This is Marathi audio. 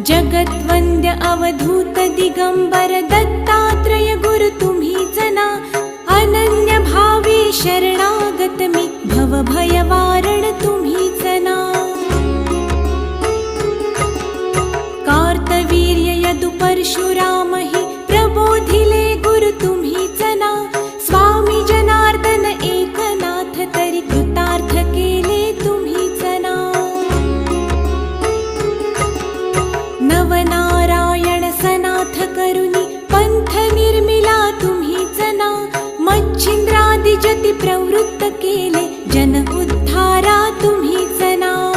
जगद्वन्द्य अवधूत दिगंबर दत्तात्रय गुरु तुम्हीच ना. अनन्य भावे शरणागत मी भव भय वारण तुम्हीच ना. कार्तवीर्य यदु परशुराम हि प्रबोधिले गुरु तुम्हीच ना. स्वामी जनार्दन एकनाथ तरी कृतार्थ केले तुम्हीच ना. नवनारायण सनाथ करुणी पंथ निर्मिला तुम्हीच ना. मच्छिंद्रादि जति प्रवृत्त केले जन उद्धारा तुम्हीच ना.